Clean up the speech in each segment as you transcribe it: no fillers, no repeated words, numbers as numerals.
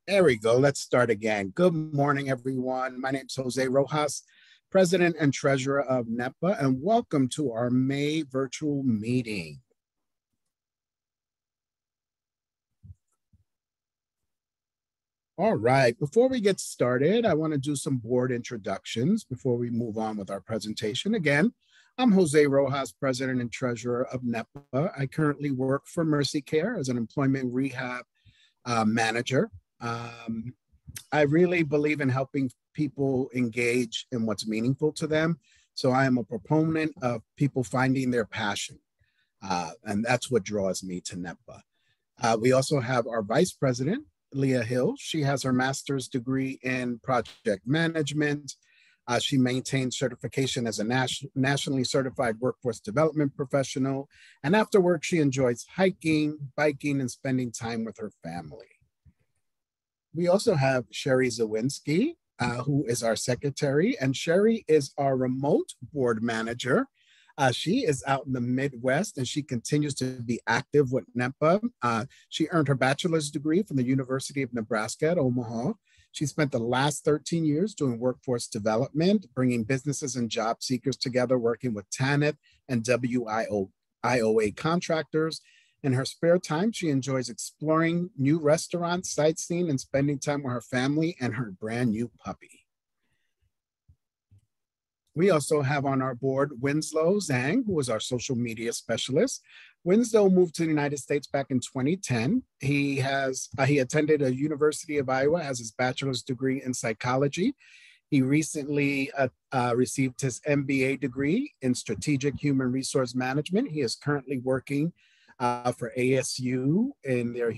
There we go. Let's start again. Good morning, everyone. My name is Jose Rojas, President and Treasurer of NETPA, and welcome to our May virtual meeting. All right, before we get started, I want to do some board introductions before we move on with our presentation. Again, I'm Jose Rojas, President and Treasurer of NETPA. I currently work for Mercy Care as an employment rehab manager. I really believe in helping people engage in what's meaningful to them. So I am a proponent of people finding their passion. And that's what draws me to NETPA. We also have our Vice President, Leah Hill. She has her master's degree in project management. She maintains certification as a nationally certified workforce development professional. And after work, she enjoys hiking, biking, and spending time with her family. We also have Sherry Zawinski, who is our secretary, and Sherry is our remote board manager. She is out in the Midwest, and she continues to be active with NETPA. She earned her bachelor's degree from the University of Nebraska at Omaha. She spent the last 13 years doing workforce development, bringing businesses and job seekers together, working with TANF and WIOA contractors. In her spare time, she enjoys exploring new restaurants, sightseeing, and spending time with her family and her brand new puppy. We also have on our board Winslow Zhang, who is our social media specialist. Winslow moved to the United States back in 2010. He attended a University of Iowa, has his bachelor's degree in psychology. He recently received his MBA degree in strategic human resource management. He is currently working for ASU in their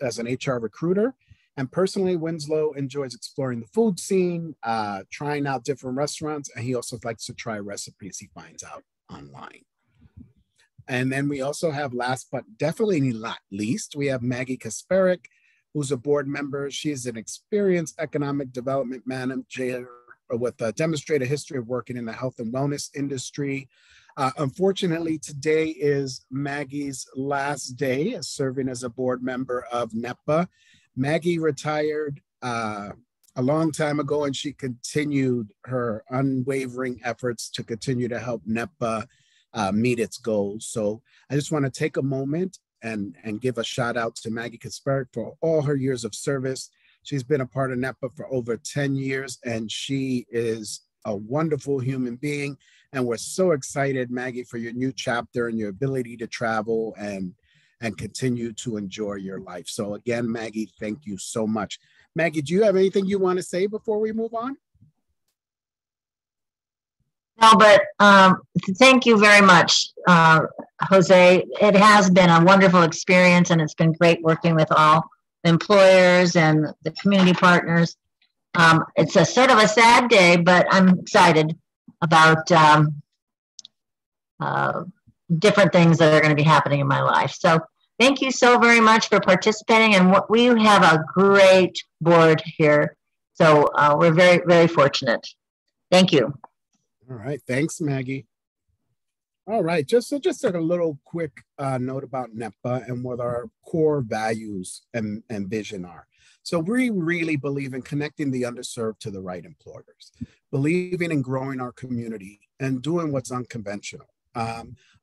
as an HR recruiter. And personally, Winslow enjoys exploring the food scene, trying out different restaurants, and he also likes to try recipes he finds out online. And then we also have, last but definitely not least, we have Maggie Kasperek, who's a board member. She's an experienced economic development manager with a demonstrated history of working in the health and wellness industry. Unfortunately, today is Maggie's last day as serving as a board member of NETPA. Maggie retired a long time ago, and she continued her unwavering efforts to continue to help NETPA meet its goals. So I just want to take a moment and give a shout out to Maggie Kasperek for all her years of service. She's been a part of NETPA for over 10 years, and she is a wonderful human being. And we're so excited, Maggie, for your new chapter and your ability to travel and continue to enjoy your life. So again, Maggie, thank you so much. Maggie, do you have anything you want to say before we move on? No, but thank you very much, Jose. It has been a wonderful experience, and it's been great working with all the employers and the community partners. It's a sort of a sad day, but I'm excited about different things that are going to be happening in my life. So thank you so very much for participating. And we have a great board here. So we're very, very fortunate. Thank you. All right. Thanks, Maggie. All right. Just a little quick note about NETPA and what our core values and vision are. So we really believe in connecting the underserved to the right employers, believing in growing our community and doing what's unconventional.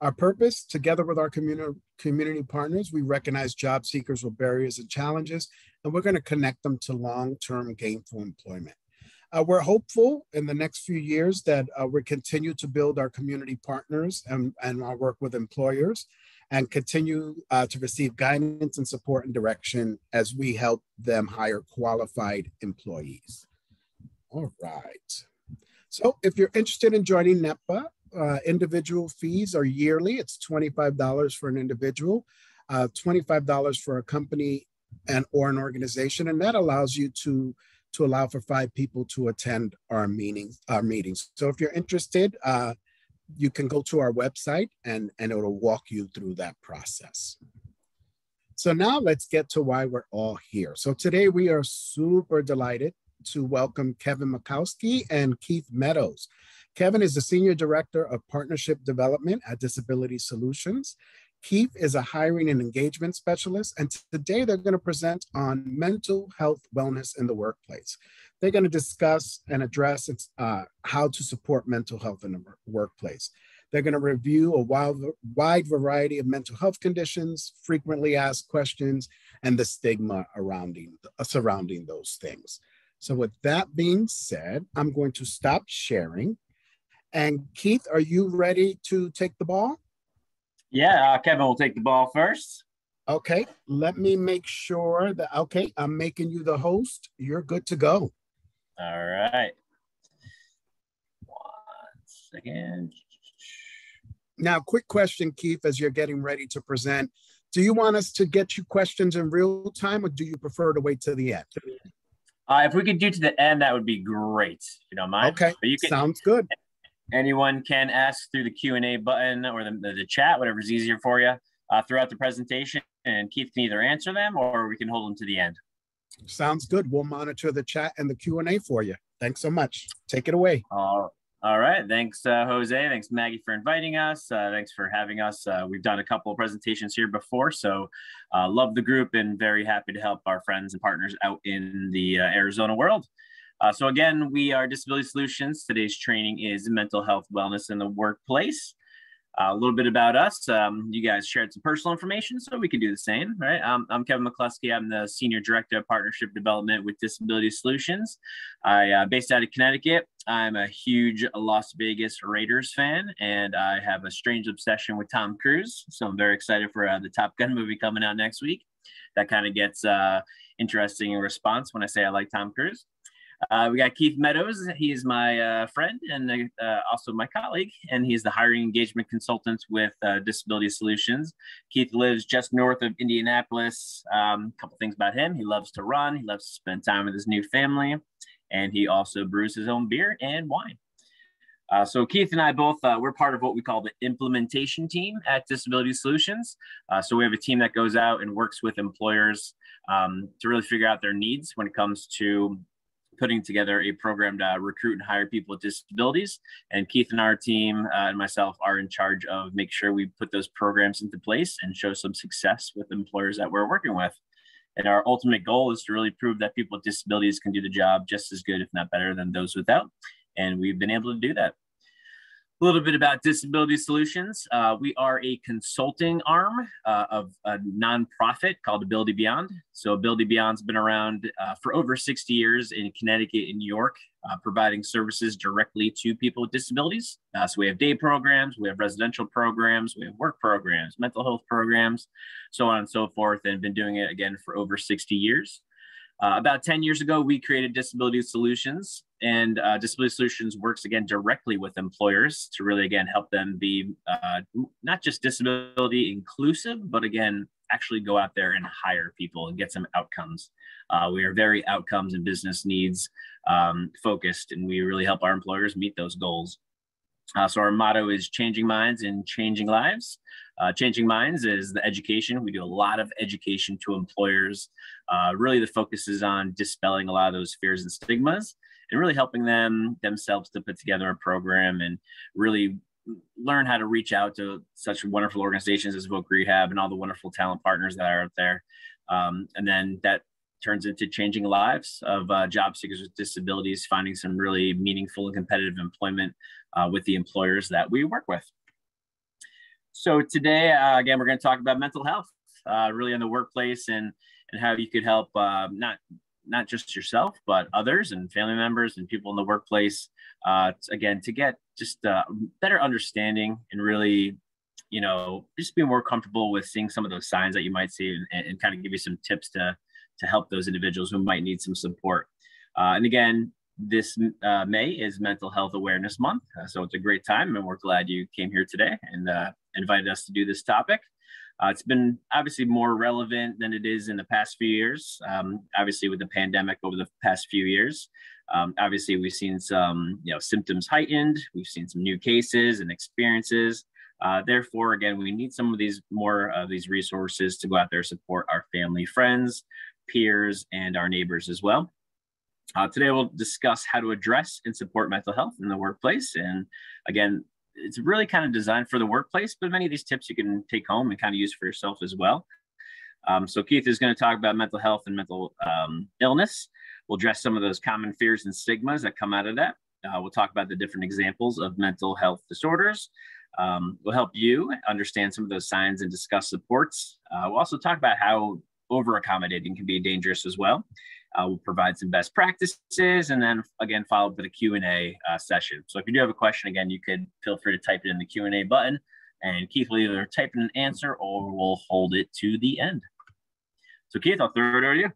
Our purpose, together with our community partners, we recognize job seekers with barriers and challenges, and we're going to connect them to long-term gainful employment. We're hopeful in the next few years that we continue to build our community partners and our work with employers and continue to receive guidance and support and direction as we help them hire qualified employees. All right. So if you're interested in joining NETPA, individual fees are yearly. It's $25 for an individual, $25 for a company or an organization, and that allows you to allow for 5 people to attend our meetings. So if you're interested, you can go to our website and it'll walk you through that process. So now let's get to why we're all here. So today we are super delighted to welcome Kevin McCloskey and Keith Meadows. Kevin is the Senior Director of Partnership Development at Disability Solutions. Keith is a hiring and engagement specialist, and today they're going to present on mental health wellness in the workplace. They're going to discuss and address how to support mental health in the workplace. They're going to review a wide variety of mental health conditions, frequently asked questions, and the stigma surrounding those things. So with that being said, I'm going to stop sharing. And Keith, are you ready to take the ball? Yeah, Kevin will take the ball first. Okay, let me make sure that, okay, I'm making you the host. You're good to go. All right. 1 second. Now, quick question, Keith, as you're getting ready to present. Do you want us to get you questions in real time, or do you prefer to wait to the end? If we could do to the end, that would be great. If you don't mind. Okay, but you can, sounds good. Anyone can ask through the Q&A button or the chat, whatever's easier for you throughout the presentation. And Keith can either answer them or we can hold them to the end. Sounds good. We'll monitor the chat and the Q&A for you. Thanks so much. Take it away. All right. Thanks, Jose. Thanks, Maggie, for inviting us. Thanks for having us. We've done a couple of presentations here before, so love the group and very happy to help our friends and partners out in the Arizona world. So again, we are Disability Solutions. Today's training is mental health wellness in the workplace. A little bit about us. You guys shared some personal information, so we can do the same, right? I'm Kevin McCloskey. I'm the Senior Director of Partnership Development with Disability Solutions. Based out of Connecticut. I'm a huge Las Vegas Raiders fan, and I have a strange obsession with Tom Cruise. So I'm very excited for the Top Gun movie coming out next week. That kind of gets interesting in response when I say I like Tom Cruise. We got Keith Meadows. He's my friend and also my colleague, and he's the hiring engagement consultant with Disability Solutions. Keith lives just north of Indianapolis. A couple things about him. He loves to run. He loves to spend time with his new family, and he also brews his own beer and wine. So Keith and I both, we're part of what we call the implementation team at Disability Solutions. So we have a team that goes out and works with employers to really figure out their needs when it comes to putting together a program to recruit and hire people with disabilities. And Keith and our team and myself are in charge of making sure we put those programs into place and show some success with employers that we're working with. And our ultimate goal is to really prove that people with disabilities can do the job just as good, if not better, than those without. And we've been able to do that. A little bit about Disability Solutions. We are a consulting arm of a nonprofit called Ability Beyond. So Ability Beyond's been around for over 60 years in Connecticut and New York, providing services directly to people with disabilities. So we have day programs, we have residential programs, we have work programs, mental health programs, so on and so forth, and been doing it again for over 60 years. About 10 years ago, we created Disability Solutions, and Disability Solutions works again directly with employers to really, again, help them be not just disability inclusive, but again, actually go out there and hire people and get some outcomes. We are very outcomes and business needs focused, and we really help our employers meet those goals. So our motto is changing minds and changing lives. Changing minds is the education. We do a lot of education to employers. Really the focus is on dispelling a lot of those fears and stigmas and really helping them themselves to put together a program and really learn how to reach out to such wonderful organizations as Voc Rehab and all the wonderful talent partners that are out there. And then that turns into changing lives of job seekers with disabilities, finding some really meaningful and competitive employment with the employers that we work with. So today, again, we're going to talk about mental health, really in the workplace and how you could help not just yourself, but others and family members and people in the workplace, again, to get just better understanding and really, you know, just be more comfortable with seeing some of those signs that you might see and kind of give you some tips to help those individuals who might need some support. And again, this May is Mental Health Awareness Month. So it's a great time and we're glad you came here today and invited us to do this topic. It's been obviously more relevant than it is in the past few years, obviously with the pandemic over the past few years. Obviously, we've seen some symptoms heightened. We've seen some new cases and experiences. Therefore, again, we need some of these more of these resources to go out there and support our family, friends, peers, and our neighbors as well. Today, we'll discuss how to address and support mental health in the workplace. And again, it's really kind of designed for the workplace, but many of these tips you can take home and kind of use for yourself as well. So Keith is going to talk about mental health and mental illness. We'll address some of those common fears and stigmas that come out of that. We'll talk about the different examples of mental health disorders. We'll help you understand some of those signs and discuss supports. We'll also talk about how over-accommodating can be dangerous as well. We'll provide some best practices, and then again, followed with a Q&A session. So if you do have a question, again, you could feel free to type it in the Q&A button, and Keith will either type in an answer or we'll hold it to the end. So Keith, I'll throw it over to you.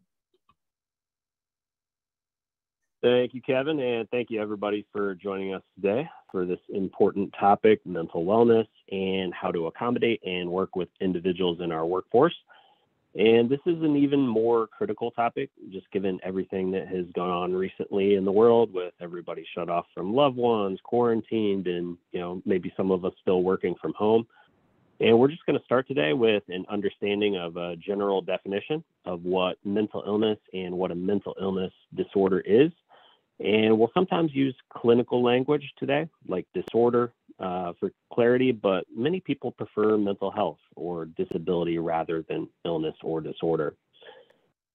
Thank you, Kevin, and thank you everybody for joining us today for this important topic, mental wellness and how to accommodate and work with individuals in our workforce. And this is an even more critical topic, just given everything that has gone on recently in the world with everybody shut off from loved ones, quarantined, and maybe some of us still working from home. And we're just going to start today with an understanding of a general definition of what mental illness and what a mental illness disorder is. And we'll sometimes use clinical language today, like disorder, for clarity, but many people prefer mental health or disability rather than illness or disorder.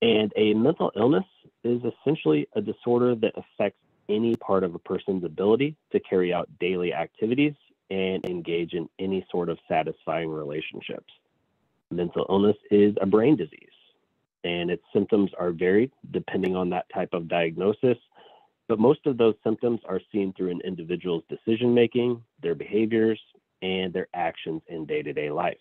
And a mental illness is essentially a disorder that affects any part of a person's ability to carry out daily activities and engage in any sort of satisfying relationships. Mental illness is a brain disease, and its symptoms are varied depending on that type of diagnosis. But most of those symptoms are seen through an individual's decision-making, their behaviors, and their actions in day-to-day life.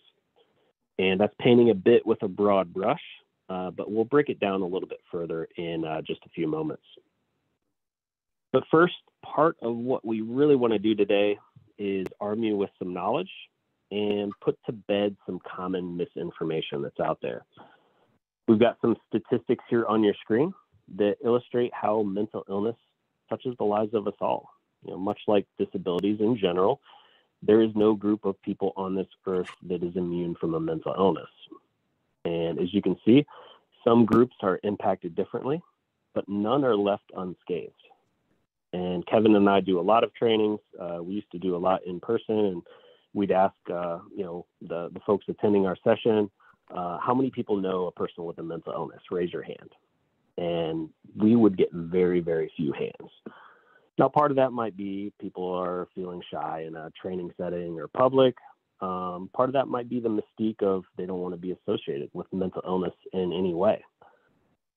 And that's painting a bit with a broad brush, but we'll break it down a little bit further in just a few moments. But first, part of what we really want to do today is arm you with some knowledge and put to bed some common misinformation that's out there. We've got some statistics here on your screen that illustrate how mental illness touches the lives of us all. Much like disabilities in general, there is no group of people on this earth that is immune from a mental illness. And as you can see, some groups are impacted differently, but none are left unscathed. And Kevin and I do a lot of trainings. We used to do a lot in person, and we'd ask, the folks attending our session, how many people know a person with a mental illness? Raise your hand. And we would get very, very few hands. Now, part of that might be people are feeling shy in a training setting or public. Part of that might be the mystique of they don't want to be associated with mental illness in any way.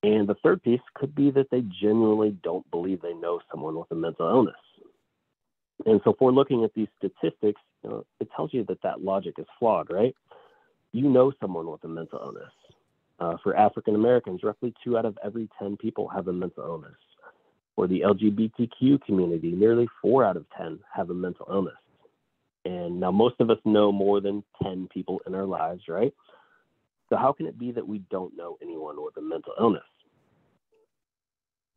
And the third piece could be that they genuinely don't believe they know someone with a mental illness. And so if we're looking at these statistics, it tells you that that logic is flawed, right? You know someone with a mental illness. For African Americans, roughly 2 out of every 10 people have a mental illness. For the LGBTQ community, nearly 4 out of 10 have a mental illness. And now most of us know more than 10 people in our lives, right? So how can it be that we don't know anyone with a mental illness?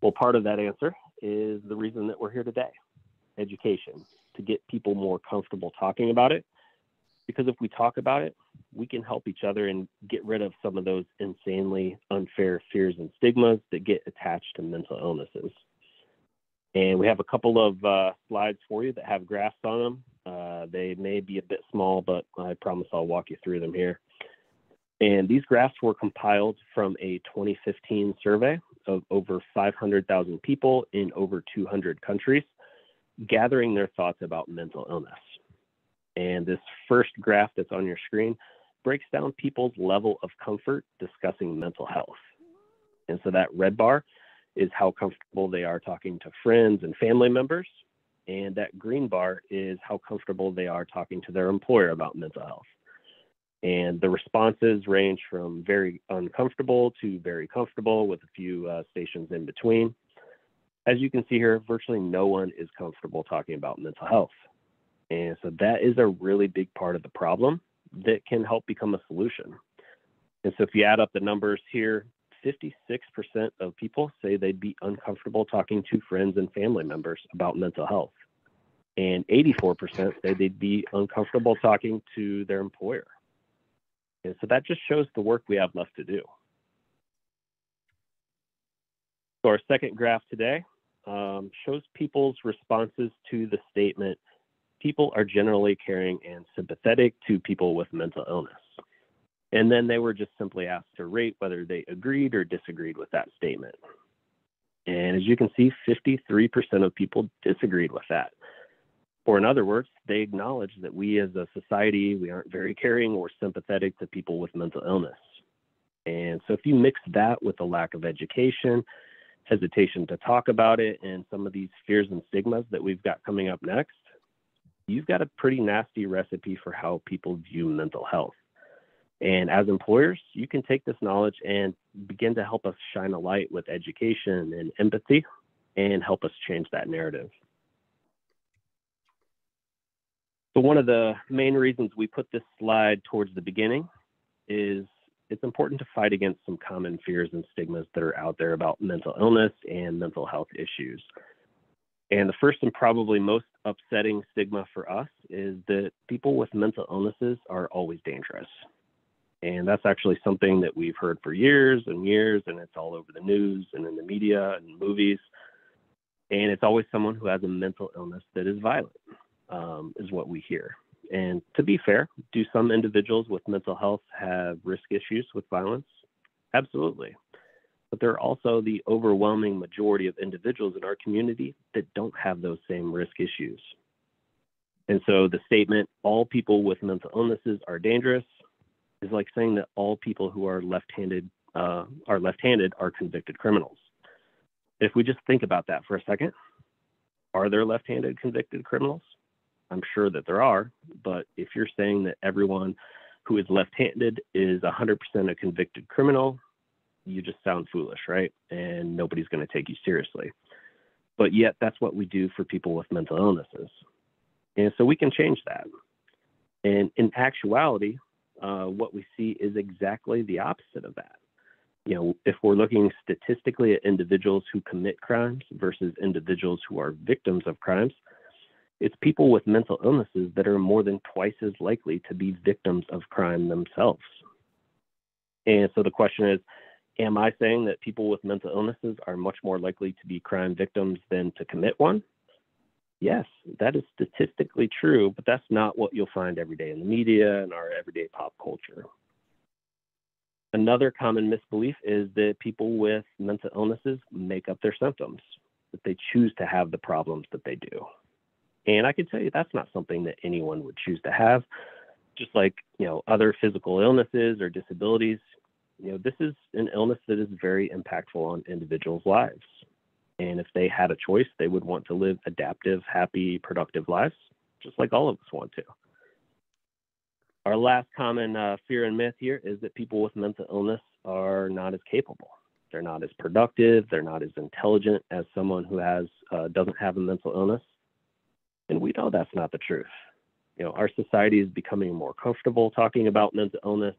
Well, part of that answer is the reason that we're here today, education, to get people more comfortable talking about it. Because if we talk about it, we can help each other and get rid of some of those insanely unfair fears and stigmas that get attached to mental illnesses. And we have a couple of slides for you that have graphs on them. They may be a bit small, but I promise I'll walk you through them here. And these graphs were compiled from a 2015 survey of over 500,000 people in over 200 countries, gathering their thoughts about mental illness. And this first graph that's on your screen breaks down people's level of comfort discussing mental health. And so that red bar is how comfortable they are talking to friends and family members. And that green bar is how comfortable they are talking to their employer about mental health. And the responses range from very uncomfortable to very comfortable, with a few stations in between. As you can see here, virtually no one is comfortable talking about mental health. And so that is a really big part of the problem that can help become a solution. And so if you add up the numbers here, 56% of people say they'd be uncomfortable talking to friends and family members about mental health. And 84% say they'd be uncomfortable talking to their employer. And so that just shows the work we have left to do. So our second graph today shows people's responses to the statement, people are generally caring and sympathetic to people with mental illness. And then they were just simply asked to rate whether they agreed or disagreed with that statement. And as you can see, 53% of people disagreed with that. Or in other words, they acknowledge that we as a society, we aren't very caring or sympathetic to people with mental illness. And so if you mix that with a lack of education, hesitation to talk about it, and some of these fears and stigmas that we've got coming up next, you've got a pretty nasty recipe for how people view mental health. And as employers, you can take this knowledge and begin to help us shine a light with education and empathy and help us change that narrative. So one of the main reasons we put this slide towards the beginning is it's important to fight against some common fears and stigmas that are out there about mental illness and mental health issues. And the first and probably most upsetting stigma for us is that people with mental illnesses are always dangerous. And that's actually something that we've heard for years and years, and it's all over the news and in the media and movies. And it's always someone who has a mental illness that is violent, is what we hear. And to be fair, do some individuals with mental health have risk issues with violence? Absolutely. But there are also the overwhelming majority of individuals in our community that don't have those same risk issues. And so the statement, all people with mental illnesses are dangerous, is like saying that all people who are left-handed are convicted criminals. If we just think about that for a second, are there left-handed convicted criminals? I'm sure that there are, but if you're saying that everyone who is left-handed is 100% a convicted criminal, you just sound foolish, right? And nobody's going to take you seriously. But yet that's what we do for people with mental illnesses. And so we can change that. And in actuality, what we see is exactly the opposite of that. You know, if we're looking statistically at individuals who commit crimes versus individuals who are victims of crimes, it's people with mental illnesses that are more than twice as likely to be victims of crime themselves. And so the question is, am I saying that people with mental illnesses are much more likely to be crime victims than to commit one? Yes, that is statistically true, but that's not what you'll find every day in the media and our everyday pop culture. Another common misbelief is that people with mental illnesses make up their symptoms, that they choose to have the problems that they do. And I can tell you that's not something that anyone would choose to have. Just like, you know, other physical illnesses or disabilities, you know, this is an illness that is very impactful on individuals' lives. And if they had a choice, they would want to live adaptive, happy, productive lives, just like all of us want to. Our last common fear and myth here is that people with mental illness are not as capable. They're not as productive. They're not as intelligent as someone who doesn't have a mental illness. And we know that's not the truth. You know, our society is becoming more comfortable talking about mental illness,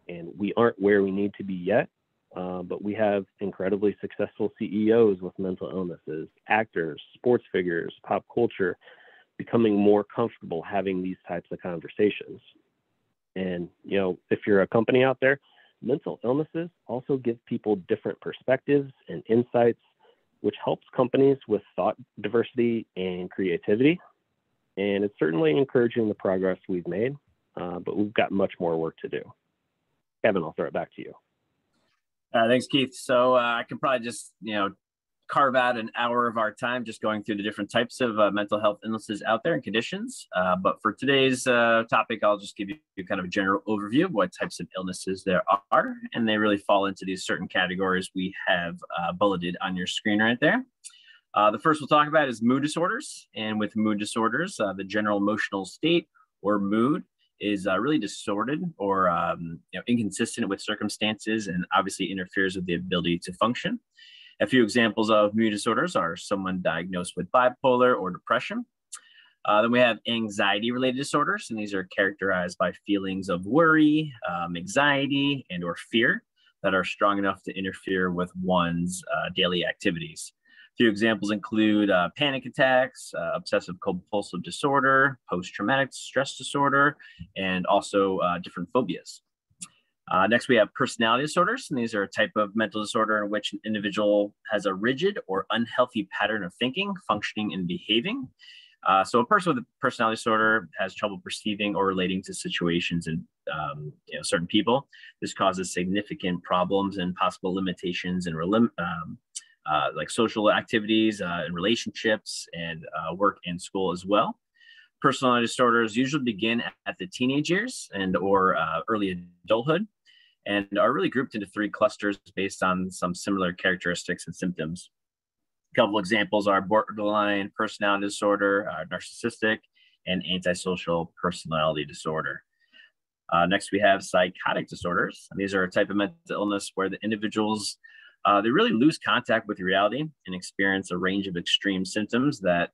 and we aren't where we need to be yet. But we have incredibly successful CEOs with mental illnesses, actors, sports figures, pop culture, becoming more comfortable having these types of conversations. And, you know, if you're a company out there, mental illnesses also give people different perspectives and insights, which helps companies with thought diversity and creativity. And it's certainly encouraging the progress we've made, but we've got much more work to do. Kevin, I'll throw it back to you. Thanks, Keith. So I can probably just, carve out an hour of our time just going through the different types of mental health illnesses out there and conditions. But for today's topic, I'll just give you kind of a general overview of what types of illnesses there are. And they really fall into these certain categories we have bulleted on your screen right there. The first we'll talk about is mood disorders. And with mood disorders, the general emotional state or mood is really distorted or inconsistent with circumstances and obviously interferes with the ability to function. A few examples of mood disorders are someone diagnosed with bipolar or depression. Then we have anxiety-related disorders, and these are characterized by feelings of worry, anxiety, and or fear that are strong enough to interfere with one's daily activities. A few examples include panic attacks, obsessive-compulsive disorder, post-traumatic stress disorder, and also different phobias. Next, we have personality disorders, and these are a type of mental disorder in which an individual has a rigid or unhealthy pattern of thinking, functioning, and behaving. So a person with a personality disorder has trouble perceiving or relating to situations and certain people. This causes significant problems and possible limitations in like social activities and relationships and work and school as well. Personality disorders usually begin at the teenage years and or early adulthood, and are really grouped into 3 clusters based on some similar characteristics and symptoms. A couple examples are borderline personality disorder, narcissistic, and antisocial personality disorder. Next, we have psychotic disorders. And these are a type of mental illness where the individuals, they really lose contact with reality and experience a range of extreme symptoms that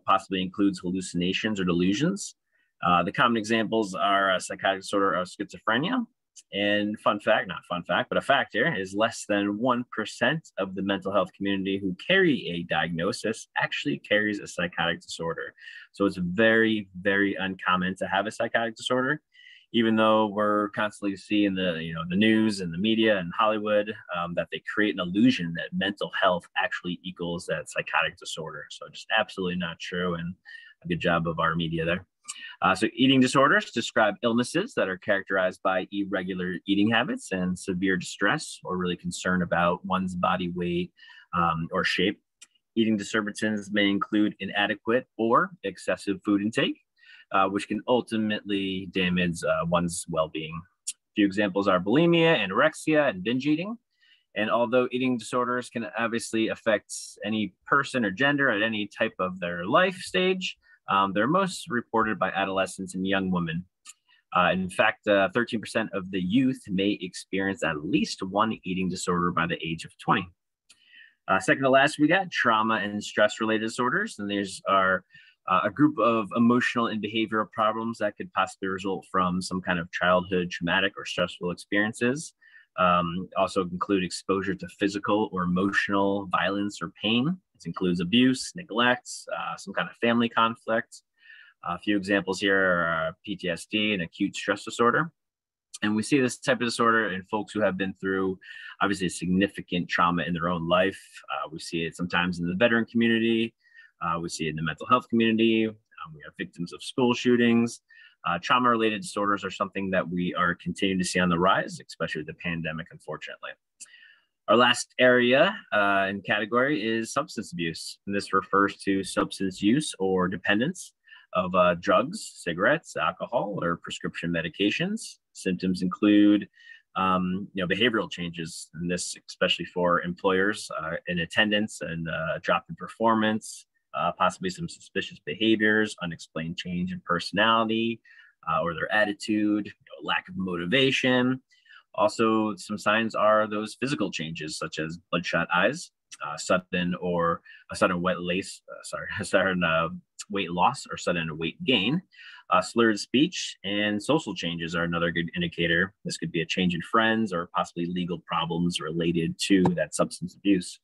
possibly includes hallucinations or delusions. The common examples are psychotic disorder or schizophrenia. And fun fact, not fun fact, but a fact here is less than 1% of the mental health community who carry a diagnosis actually carries a psychotic disorder. So it's very, very uncommon to have a psychotic disorder, even though we're constantly seeing the news and the media and Hollywood that they create an illusion that mental health actually equals that psychotic disorder. So just absolutely not true, and a good job of our media there. So eating disorders describe illnesses that are characterized by irregular eating habits and severe distress or really concern about one's body weight or shape. Eating disturbances may include inadequate or excessive food intake, which can ultimately damage one's well-being. A few examples are bulimia, anorexia, and binge eating. And although eating disorders can obviously affect any person or gender at any type of their life stage, they're most reported by adolescents and young women. In fact, 13% of the youth may experience at least one eating disorder by the age of 20. Second to last, we got trauma and stress-related disorders. And these are a group of emotional and behavioral problems that could possibly result from some kind of childhood traumatic or stressful experiences. Also include exposure to physical or emotional violence or pain. This includes abuse, neglect, some kind of family conflict. A few examples here are PTSD and acute stress disorder. And we see this type of disorder in folks who have been through obviously significant trauma in their own life. We see it sometimes in the veteran community. We see it in the mental health community. We have victims of school shootings. Trauma-related disorders are something that we are continuing to see on the rise, especially with the pandemic, unfortunately. Our last area and category is substance abuse. And this refers to substance use or dependence of drugs, cigarettes, alcohol, or prescription medications. Symptoms include behavioral changes, and this especially for employers in attendance and drop in performance, possibly some suspicious behaviors, unexplained change in personality or their attitude, lack of motivation. Also, some signs are those physical changes such as bloodshot eyes, sudden weight loss or sudden weight gain. Slurred speech and social changes are another good indicator. This could be a change in friends or possibly legal problems related to that substance abuse.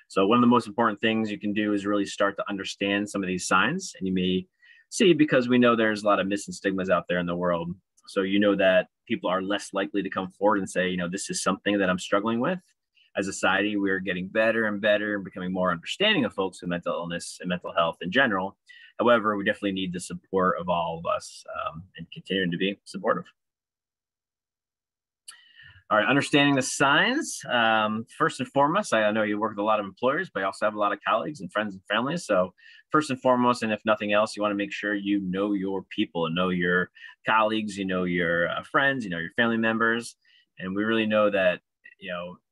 So one of the most important things you can do is really start to understand some of these signs. And you may see, because we know there's a lot of myths and stigmas out there in the world. So you know that people are less likely to come forward and say, this is something that I'm struggling with. As a society, we're getting better and better and becoming more understanding of folks with mental illness and mental health in general. However, we definitely need the support of all of us and continuing to be supportive. All right, understanding the signs. First and foremost, I know you work with a lot of employers, but you also have a lot of colleagues and friends and families. So first and foremost, and if nothing else, you want to make sure you know your people and know your colleagues, your friends, your family members. And we really know that,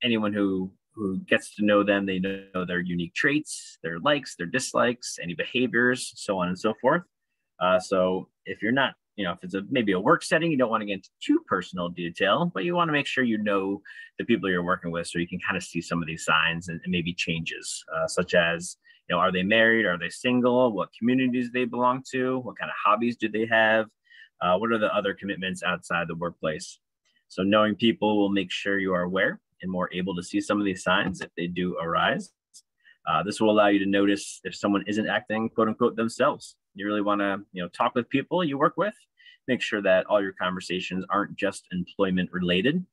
anyone who gets to know them, they know their unique traits, their likes, their dislikes, any behaviors, so on and so forth. So if you're not, if it's maybe a work setting, you don't want to get into too personal detail, but you want to make sure you know the people you're working with so you can kind of see some of these signs and maybe changes, such as, are they married? Are they single? What communities do they belong to? What kind of hobbies do they have? What are the other commitments outside the workplace? So knowing people will make sure you are aware and more able to see some of these signs if they do arise. This will allow you to notice if someone isn't acting, quote unquote, themselves. You really want to, talk with people you work with, make sure that all your conversations aren't just employment related.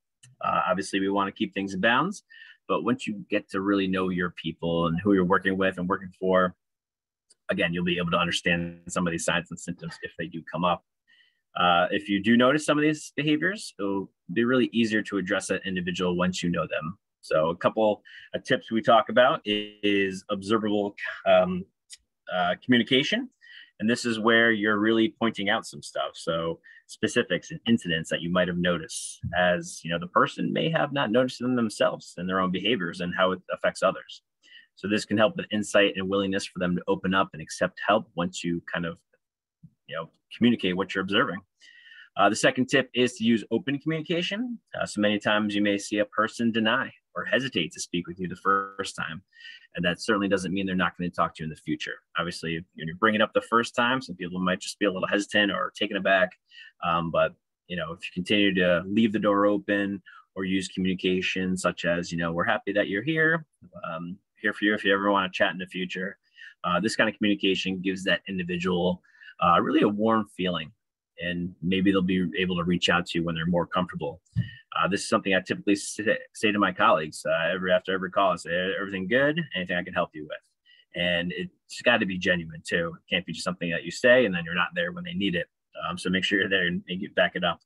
Obviously, we want to keep things in bounds, but once you get to really know your people and who you're working with and working for, again, you'll be able to understand some of these signs and symptoms if they do come up. If you do notice some of these behaviors, it'll be really easier to address that individual once you know them. So a couple of tips we talk about is observable communication. And this is where you're really pointing out some stuff. So specifics and incidents that you might have noticed, as the person may have not noticed them themselves and their own behaviors and how it affects others. So this can help with insight and willingness for them to open up and accept help once you kind of communicate what you're observing. The second tip is to use open communication. So many times you may see a person deny or hesitate to speak with you the first time. And that certainly doesn't mean they're not going to talk to you in the future. Obviously, if you bring it up the first time, some people might just be a little hesitant or taken aback. But if you continue to leave the door open or use communication such as, we're happy that you're here, here for you if you ever want to chat in the future. This kind of communication gives that individual really a warm feeling, and maybe they'll be able to reach out to you when they're more comfortable. This is something I typically say to my colleagues after every call. I say, everything good? Anything I can help you with? And it's got to be genuine too. It can't be just something that you say and then you're not there when they need it. So make sure you're there and you back it up.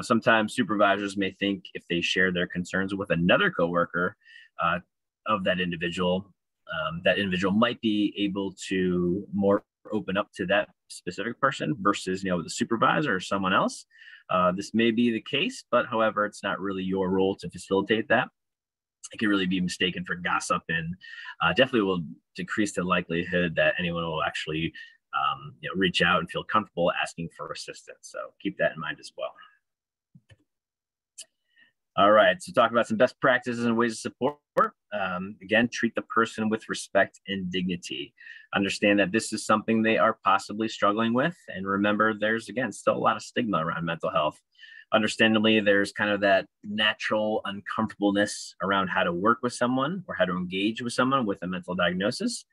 Sometimes supervisors may think if they share their concerns with another coworker of that individual might be able to more open up to that specific person versus, the supervisor or someone else. This may be the case, but however, it's not really your role to facilitate that. It can really be mistaken for gossip, and definitely will decrease the likelihood that anyone will actually reach out and feel comfortable asking for assistance. So keep that in mind as well. All right, so talk about some best practices and ways of support. Again, treat the person with respect and dignity. Understand that this is something they are possibly struggling with. And remember, there's, again, still a lot of stigma around mental health. Understandably, there's kind of that natural uncomfortableness around how to work with someone or how to engage with someone with a mental diagnosis.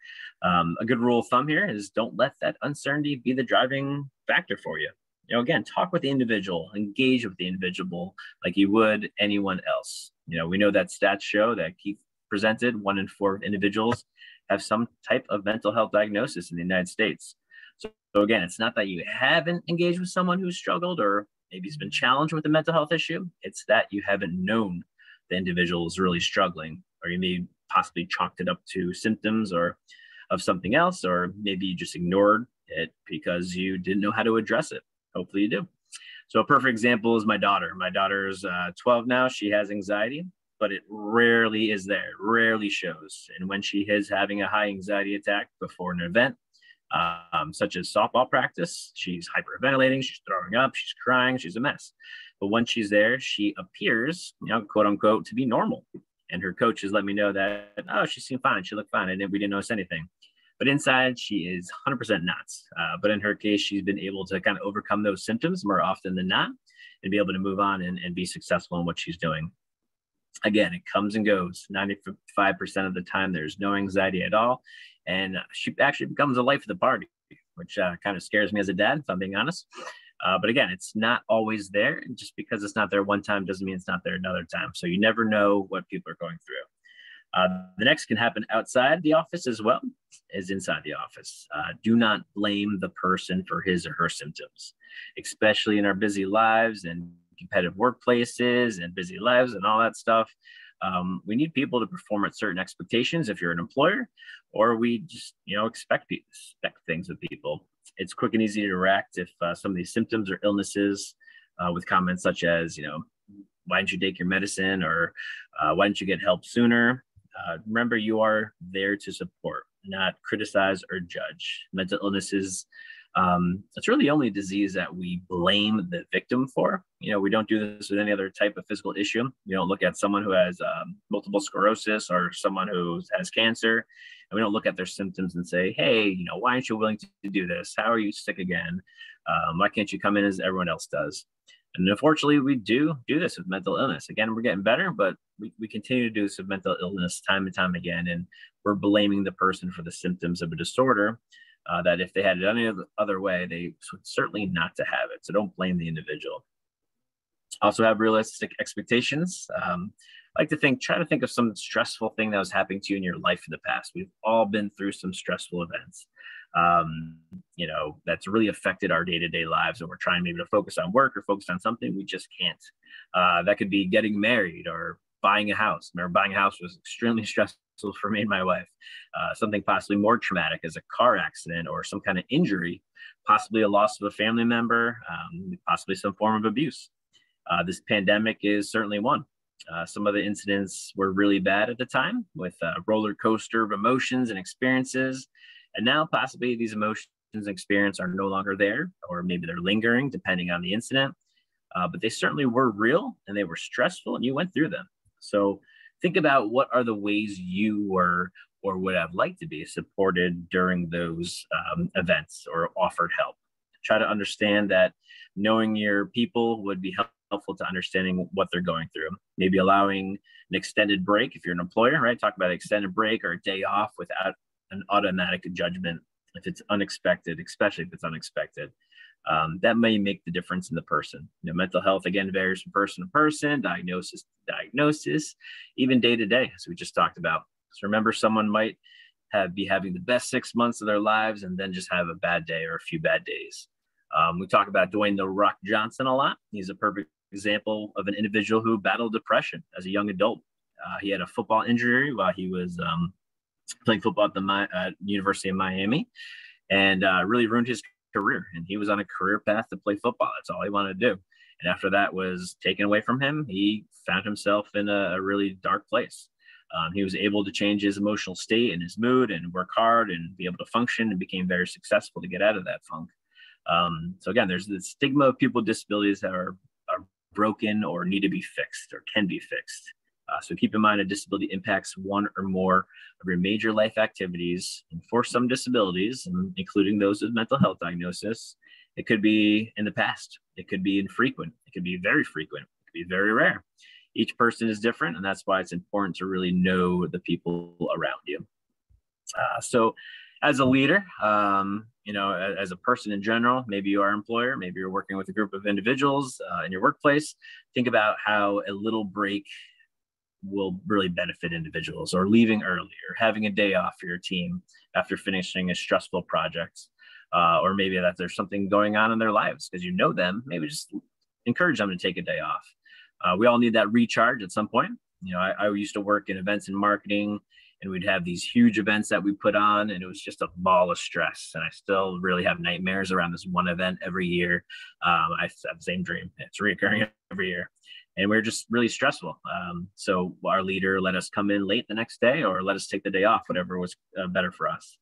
A good rule of thumb here is don't let that uncertainty be the driving factor for you. Again, talk with the individual, engage with the individual like you would anyone else. We know that stats show that Keith presented 1 in 4 individuals have some type of mental health diagnosis in the United States. So again, it's not that you haven't engaged with someone who's struggled or maybe has been challenged with a mental health issue. It's that you haven't known the individual is really struggling, or you may possibly chalked it up to symptoms or of something else, or maybe you just ignored it because you didn't know how to address it. Hopefully you do. So a perfect example is my daughter. My daughter's 12 now. She has anxiety, but it rarely is there, rarely shows. And when she is having a high anxiety attack before an event, such as softball practice, she's hyperventilating, she's throwing up, she's crying, she's a mess. But when she's there, she appears, quote unquote, to be normal. And her coaches let me know that, oh, she seemed fine. She looked fine. We didn't notice anything. But inside, she is 100% not. But in her case, she's been able to kind of overcome those symptoms more often than not and be able to move on and be successful in what she's doing. Again, it comes and goes. 95% of the time, there's no anxiety at all. And she actually becomes a life of the party, which kind of scares me as a dad, if I'm being honest. But again, it's not always there. And just because it's not there one time doesn't mean it's not there another time. So you never know what people are going through. The next can happen outside the office as well as inside the office. Do not blame the person for his or her symptoms, especially in our busy lives and competitive workplaces and busy lives and all that stuff. We need people to perform at certain expectations if you're an employer, or we just, expect things of people. It's quick and easy to react if some of these symptoms or illnesses with comments such as, why didn't you take your medicine, or why didn't you get help sooner? Remember, you are there to support, not criticize or judge. Mental illness is it's really the only disease that we blame the victim for. We don't do this with any other type of physical issue. We don't look at someone who has multiple sclerosis or someone who has cancer, and we don't look at their symptoms and say, hey, why aren't you willing to do this? How are you sick again? Why can't you come in as everyone else does? And unfortunately, we do this with mental illness. Again, we're getting better, but we continue to do this with mental illness time and time again. And we're blaming the person for the symptoms of a disorder that if they had it any other way, they would certainly not to have it. So don't blame the individual. Also have realistic expectations. like to try to think of some stressful thing that was happening to you in your life in the past. We've all been through some stressful events, that's really affected our day-to-day lives, and we're trying maybe to focus on work or focus on something we just can't. That could be getting married or buying a house. Remember, buying a house was extremely stressful for me and my wife. Something possibly more traumatic as a car accident or some kind of injury, possibly a loss of a family member, possibly some form of abuse. This pandemic is certainly one. Some of the incidents were really bad at the time, with a roller coaster of emotions and experiences. And now possibly these emotions and experience are no longer there, or maybe they're lingering depending on the incident. But they certainly were real, and they were stressful, and you went through them. So think about what are the ways you were or would have liked to be supported during those events or offered help. Try to understand that knowing your people would be helpful to understanding what they're going through. Maybe allowing an extended break if you're an employer, right? Talk about an extended break or a day off without an automatic judgment if it's unexpected, especially if it's unexpected. That may make the difference in the person. Mental health, again, varies from person to person, diagnosis, even day to day, as we just talked about. So remember, someone might be having the best 6 months of their lives and then just have a bad day or a few bad days. We talk about Dwayne "The Rock" Johnson a lot. He's a perfect example of an individual who battled depression as a young adult. He had a football injury while he was playing football at the University of Miami, and really ruined his career. And he was on a career path to play football. That's all he wanted to do. And after that was taken away from him, he found himself in a really dark place. He was able to change his emotional state and his mood and work hard and be able to function, and became very successful to get out of that funk. So again, there's the stigma of people with disabilities that are broken or need to be fixed or can be fixed. So keep in mind, a disability impacts one or more of your major life activities. And for some disabilities, including those with mental health diagnosis, it could be in the past. It could be infrequent. It could be very frequent. It could be very rare. Each person is different, and that's why it's important to really know the people around you. So as a leader, as a person in general, maybe you are an employer, maybe you're working with a group of individuals in your workplace, think about how a little break will really benefit individuals, or leaving early, or having a day off for your team after finishing a stressful project, or maybe that there's something going on in their lives because you know them. Maybe just encourage them to take a day off. We all need that recharge at some point. I used to work in events and marketing, and we'd have these huge events that we put on, and it was just a ball of stress. And I still really have nightmares around this one event every year. I have the same dream. It's reoccurring every year. And we're just really stressful. So our leader let us come in late the next day, or let us take the day off, whatever was better for us.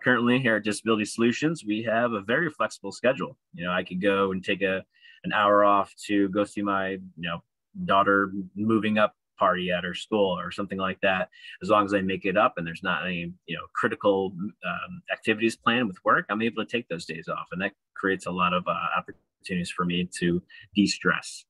Currently here at Disability Solutions, we have a very flexible schedule. I could go and take an hour off to go see my, daughter moving up party at her school or something like that. As long as I make it up and there's not any, critical activities planned with work, I'm able to take those days off. And that creates a lot of opportunities for me to de-stress.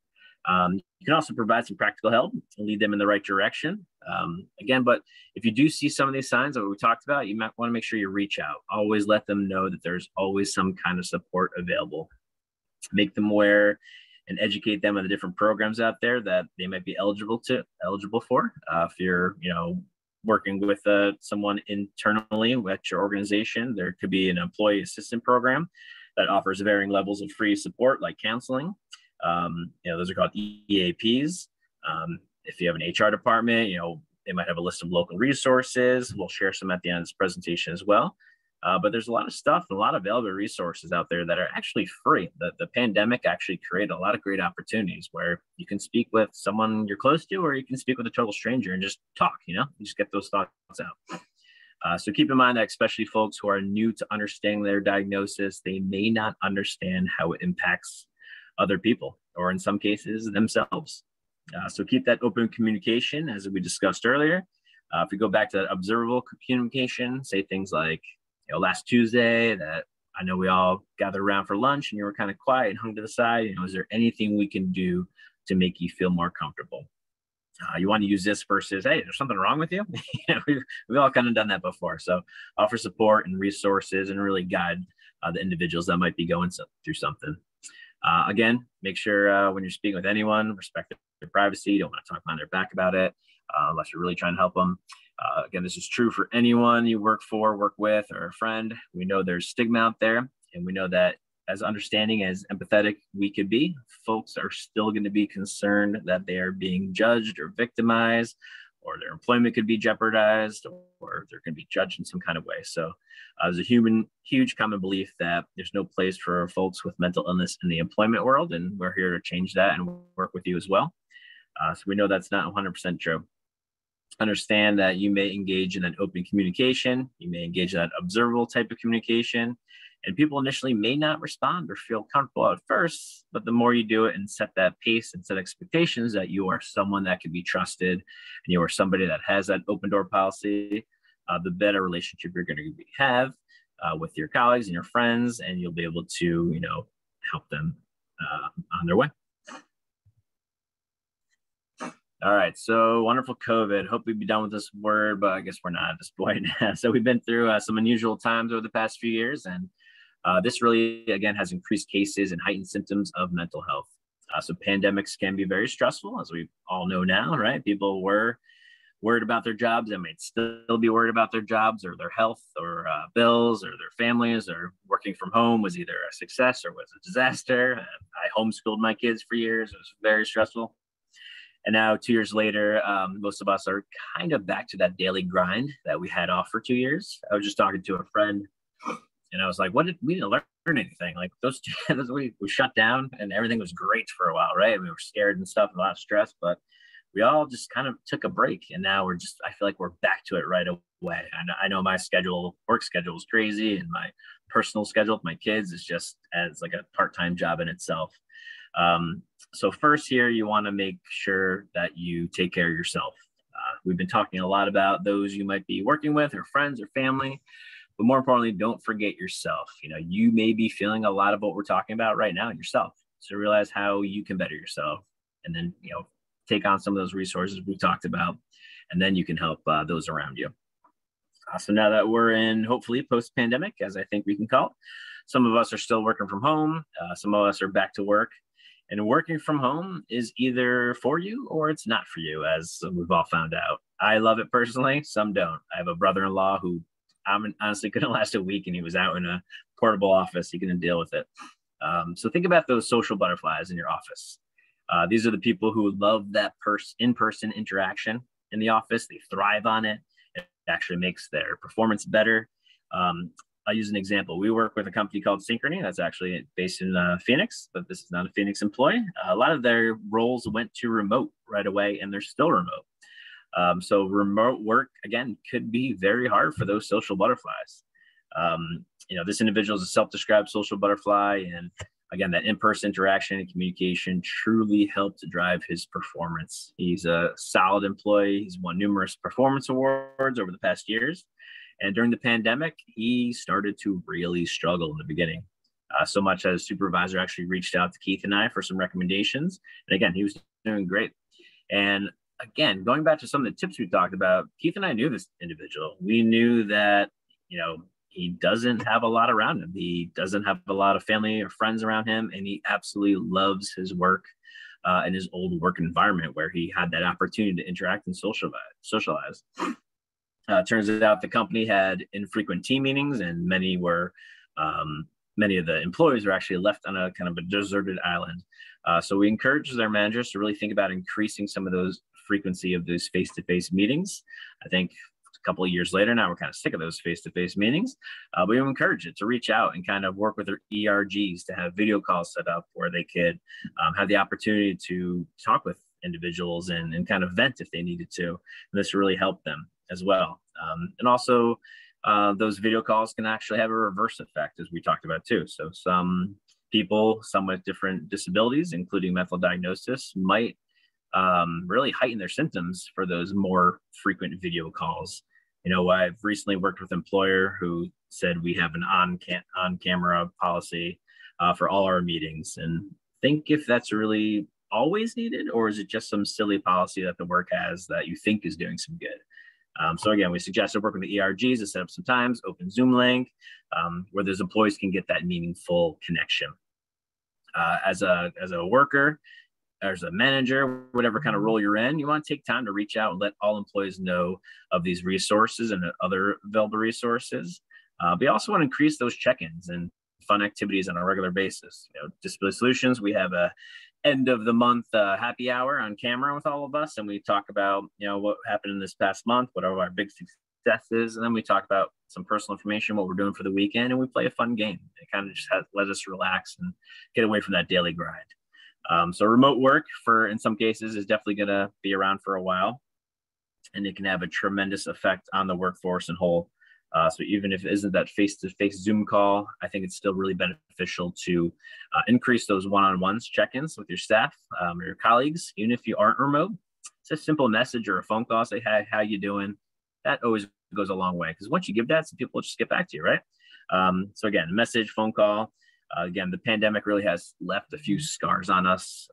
You can also provide some practical help and lead them in the right direction. But if you do see some of these signs that we talked about, you might want to make sure you reach out. Always let them know that there's always some kind of support available. Make them aware and educate them on the different programs out there that they might be eligible for. If you're, working with someone internally at your organization, there could be an employee assistance program that offers varying levels of free support, like counseling. Those are called EAPs. If you have an HR department, they might have a list of local resources. We'll share some at the end of this presentation as well. But there's a lot of stuff and a lot of available resources out there that are actually free. The pandemic actually created a lot of great opportunities where you can speak with someone you're close to, or you can speak with a total stranger and just talk, you just get those thoughts out. So keep in mind that especially folks who are new to understanding their diagnosis, they may not understand how it impacts other people, or in some cases themselves. So keep that open communication, as we discussed earlier. If we go back to that observable communication, say things like, last Tuesday that I know we all gathered around for lunch and you were kind of quiet and hung to the side. Is there anything we can do to make you feel more comfortable? You want to use this versus, hey, there's something wrong with you? We've all kind of done that before. So offer support and resources and really guide the individuals that might be going through something. Again, make sure when you're speaking with anyone, respect privacy. You don't want to talk behind their back about it unless you're really trying to help them. Again, this is true for anyone you work for, work with, or a friend. We know there's stigma out there, and we know that as understanding, as empathetic we could be, folks are still going to be concerned that they are being judged or victimized, or their employment could be jeopardized, or they're going to be judged in some kind of way. So there's a huge common belief that there's no place for folks with mental illness in the employment world, and we're here to change that and work with you as well. So we know that's not 100% true. Understand that you may engage in an open communication, you may engage in that observable type of communication, and people initially may not respond or feel comfortable at first, but the more you do it and set that pace and set expectations that you are someone that can be trusted and you are somebody that has that open door policy, the better relationship you're going to have with your colleagues and your friends, and you'll be able to, help them on their way. All right, so wonderful COVID. Hope we'd be done with this word, but I guess we're not at this point. So we've been through some unusual times over the past few years, and this really, again, has increased cases and heightened symptoms of mental health. So pandemics can be very stressful, as we all know now, right? People were worried about their jobs. They might still be worried about their jobs or their health or bills or their families, or working from home was either a success or was a disaster. I homeschooled my kids for years. It was very stressful. And now 2 years later, most of us are kind of back to that daily grind that we had off for 2 years. I was just talking to a friend, and I was like, we didn't learn anything. Like we shut down and everything was great for a while, right? And we were scared and stuff, a lot of stress, but we all just kind of took a break. And now I feel like we're back to it right away. I know my work schedule is crazy, and my personal schedule with my kids is just as like a part-time job in itself. So first here, you want to make sure that you take care of yourself. We've been talking a lot about those you might be working with, or friends or family, but more importantly, don't forget yourself. You may be feeling a lot of what we're talking about right now yourself. So realize how you can better yourself, and then, take on some of those resources we talked about, and then you can help those around you. So now that we're in, hopefully, post-pandemic, as I think we can call it, some of us are still working from home. Some of us are back to work. And working from home is either for you or it's not for you, as we've all found out. I love it personally. Some don't. I have a brother-in-law who honestly couldn't last a week, and he was out in a portable office. He couldn't deal with it. So think about those social butterflies in your office. These are the people who love that in-person interaction in the office. They thrive on it. It actually makes their performance better. I'll use an example. We work with a company called Synchrony that's actually based in Phoenix, but this is not a Phoenix employee. A lot of their roles went to remote right away, and they're still remote. So remote work, again, could be very hard for those social butterflies. This individual is a self-described social butterfly, and again, that in-person interaction and communication truly helped to drive his performance. He's a solid employee. He's won numerous performance awards over the past years. And during the pandemic, he started to really struggle in the beginning. So much as supervisor actually reached out to Keith and I for some recommendations. And again, he was doing great. And again, going back to some of the tips we talked about, Keith and I knew this individual. We knew that, he doesn't have a lot around him. He doesn't have a lot of family or friends around him. And he absolutely loves his work in his old work environment, where he had that opportunity to interact and socialize. Turns out the company had infrequent team meetings, and many of the employees were actually left on a kind of a deserted island. So we encourage their managers to really think about increasing some of those frequency of those face-to-face meetings. I think a couple of years later now, we're kind of sick of those face-to-face meetings. But we encourage it to reach out and kind of work with their ERGs to have video calls set up where they could have the opportunity to talk with individuals and kind of vent if they needed to. And this really helped them as well. And also, those video calls can actually have a reverse effect, as we talked about too. So some people, some with different disabilities, including mental diagnosis, might really heighten their symptoms for those more frequent video calls. I've recently worked with an employer who said we have an on-camera policy for all our meetings, and think if that's really always needed, or is it just some silly policy that the work has that you think is doing some good? So again, we suggested working with the ERGs to set up some times, open Zoom link, where those employees can get that meaningful connection. As a worker, as a manager, whatever kind of role you're in, you want to take time to reach out and let all employees know of these resources and other available resources. But you also want to increase those check-ins and fun activities on a regular basis. Disability Solutions, we have a end of the month happy hour on camera with all of us, and we talk about what happened in this past month, what are our big successes, and then we talk about some personal information, what we're doing for the weekend, and we play a fun game. It kind of just let us relax and get away from that daily grind. So remote work in some cases is definitely going to be around for a while, and it can have a tremendous effect on the workforce in whole. So even if it isn't that face-to-face Zoom call, I think it's still really beneficial to increase those one-on-ones, check-ins with your staff or your colleagues, even if you aren't remote. It's a simple message or a phone call, say, "Hi, how you doing?" That always goes a long way, because once you give that, some people will just get back to you, right? So again, message, phone call. Again, the pandemic really has left a few scars on us.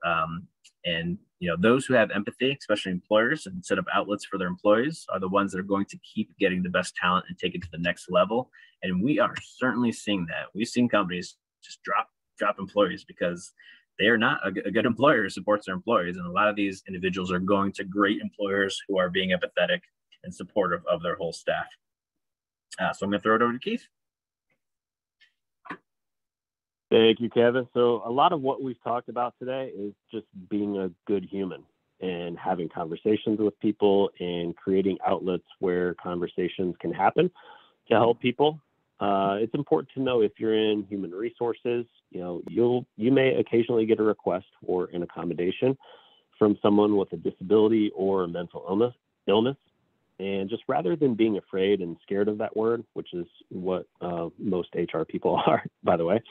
And those who have empathy, especially employers, and set up outlets for their employees, are the ones that are going to keep getting the best talent and take it to the next level. And we are certainly seeing that. We've seen companies just drop employees because they are not a good employer who supports their employees. And a lot of these individuals are going to great employers who are being empathetic and supportive of their whole staff. So I'm going to throw it over to Keith. Thank you, Kevin. So a lot of what we've talked about today is just being a good human and having conversations with people and creating outlets where conversations can happen to help people. It's important to know, if you're in human resources, you may occasionally get a request for an accommodation from someone with a disability or a mental illness. And just rather than being afraid and scared of that word, which is what most HR people are, by the way,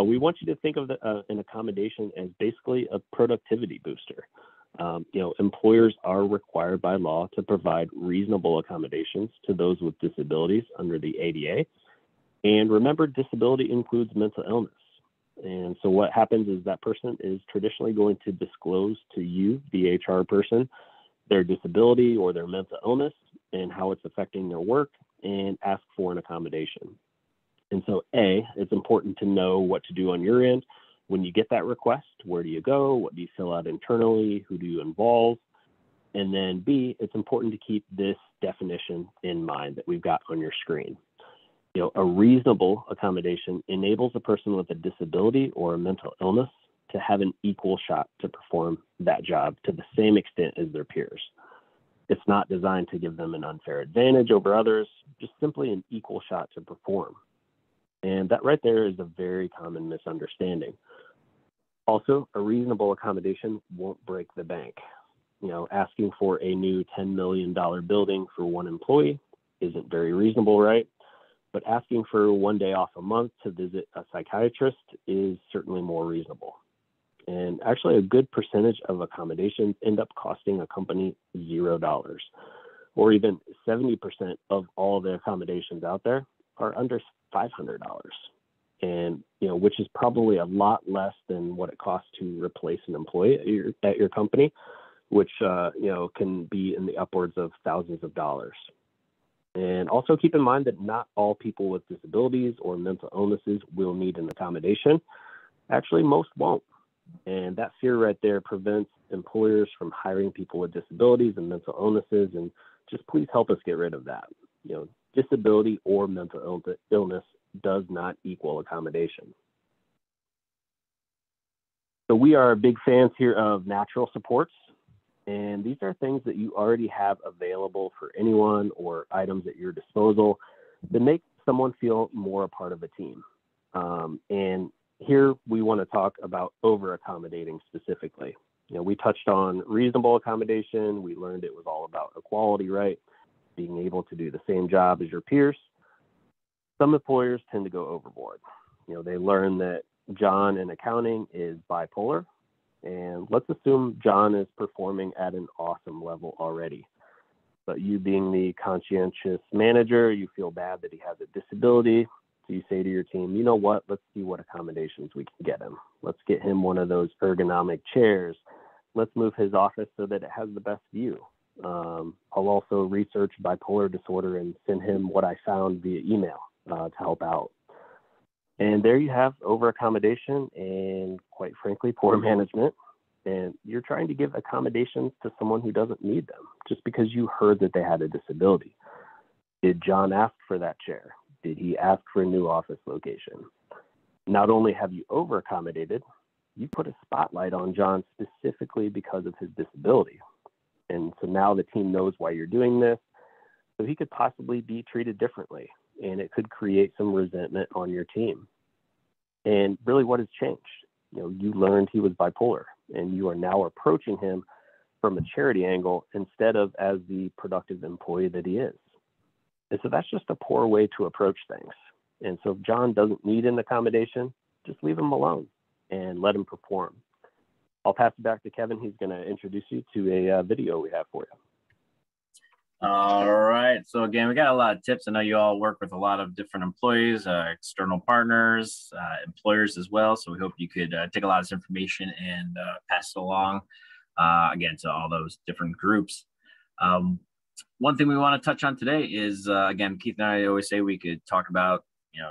we want you to think of an accommodation as basically a productivity booster. Employers are required by law to provide reasonable accommodations to those with disabilities under the ADA. And remember, disability includes mental illness. And so what happens is that person is traditionally going to disclose to you, the HR person, their disability or their mental illness and how it's affecting their work, and ask for an accommodation. And so it's important to know what to do on your end when you get that request. Where do you go? What do you fill out internally? Who do you involve? And then B, it's important to keep this definition in mind that we've got on your screen. A reasonable accommodation enables a person with a disability or a mental illness to have an equal shot to perform that job to the same extent as their peers. It's not designed to give them an unfair advantage over others, just simply an equal shot to perform. And that right there is a very common misunderstanding. Also, a reasonable accommodation won't break the bank. Asking for a new $10 million building for one employee isn't very reasonable, right? But asking for one day off a month to visit a psychiatrist is certainly more reasonable. And actually, a good percentage of accommodations end up costing a company $0, or even 70% of all the accommodations out there are under $500. And, which is probably a lot less than what it costs to replace an employee at your company, which, can be in the upwards of thousands of dollars. And also keep in mind that not all people with disabilities or mental illnesses will need an accommodation. Actually, most won't. And that fear right there prevents employers from hiring people with disabilities and mental illnesses. And just please help us get rid of that. Disability or mental illness does not equal accommodation. So we are big fans here of natural supports. And these are things that you already have available for anyone, or items at your disposal that make someone feel more a part of a team. And here we want to talk about over-accommodating specifically. We touched on reasonable accommodation. We learned it was all about equality, right? Being able to do the same job as your peers. Some employers tend to go overboard. They learn that John in accounting is bipolar. And let's assume John is performing at an awesome level already. But you being the conscientious manager, you feel bad that he has a disability. So you say to your team, you know what, let's see what accommodations we can get him. Let's get him one of those ergonomic chairs. Let's move his office so that it has the best view. I'll also research bipolar disorder and send him what I found via email to help out. And there you have over accommodation and, quite frankly, poor management. And you're trying to give accommodations to someone who doesn't need them just because you heard that they had a disability. Did John ask for that chair? Did he ask for a new office location? Not only have you over accommodated, you put a spotlight on John specifically because of his disability. And so now the team knows why you're doing this. So he could possibly be treated differently, and it could create some resentment on your team. And really, what has changed? You learned he was bipolar, and you are now approaching him from a charity angle instead of as the productive employee that he is. And so that's just a poor way to approach things. And so if John doesn't need an accommodation, just leave him alone and let him perform. I'll pass it back to Kevin. He's going to introduce you to a video we have for you. All right. So again, we got a lot of tips. I know you all work with a lot of different employees, external partners, employers as well. So we hope you could take a lot of this information and pass it along, again, to all those different groups. One thing we want to touch on today is, again, Keith and I always say we could talk about,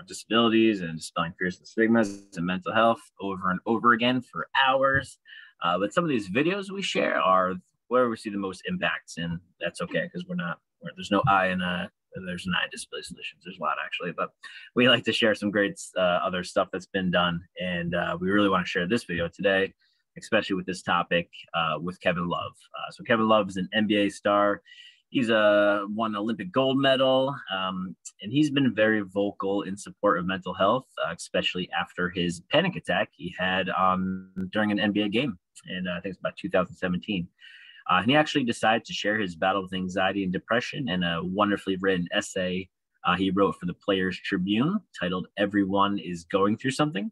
disabilities and dispelling fears and stigmas and mental health over and over again for hours. But some of these videos we share are where we see the most impacts, and that's okay because there's no I in there's an I disability solutions. There's a lot actually, but we like to share some great other stuff that's been done, and we really want to share this video today, especially with this topic with Kevin Love. So Kevin Love is an NBA star. He's won Olympic gold medal, and he's been very vocal in support of mental health, especially after his panic attack he had during an NBA game, and I think it's about 2017. And he actually decided to share his battle with anxiety and depression in a wonderfully written essay he wrote for the Players Tribune titled "Everyone is Going Through Something."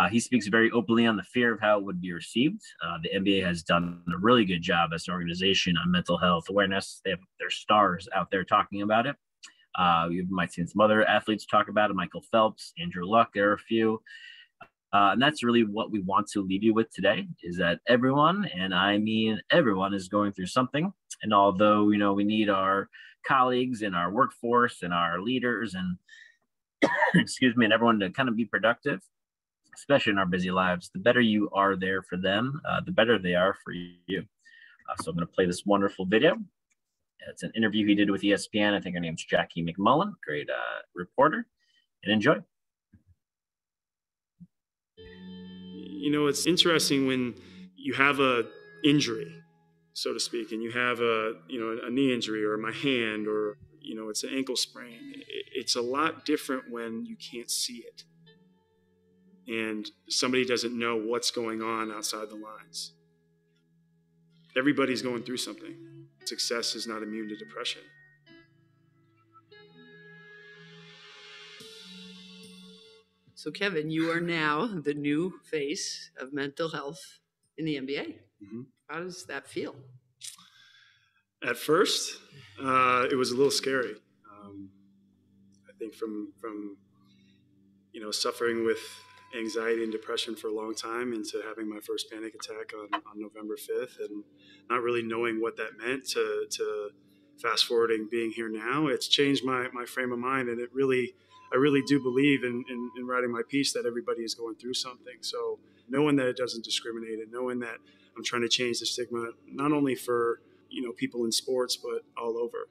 He speaks very openly on the fear of how it would be received. The NBA has done a really good job as an organization on mental health awareness. They have their stars out there talking about it. You might see some other athletes talk about it. Michael Phelps, Andrew Luck, there are a few. And that's really what we want to leave you with today, is that everyone, and I mean everyone, is going through something. And although, we need our colleagues and our workforce and our leaders and, and everyone to kind of be productive, especially in our busy lives, the better you are there for them, the better they are for you. So I'm going to play this wonderful video. It's an interview he did with ESPN. I think her name's Jackie McMullen, great reporter, and enjoy. It's interesting when you have a injury, so to speak, and you have a knee injury or my hand or, it's an ankle sprain. It's a lot different when you can't see it and somebody doesn't know what's going on outside the lines. Everybody's going through something. Success is not immune to depression. So, Kevin, you are now the new face of mental health in the NBA. Mm-hmm. How does that feel? At first, it was a little scary. I think from suffering with anxiety and depression for a long time into having my first panic attack on November 5th and not really knowing what that meant to fast forwarding being here now, it's changed my frame of mind. And I really do believe in writing my piece that everybody is going through something. So knowing that it doesn't discriminate and knowing that I'm trying to change the stigma, not only for, people in sports, but all over.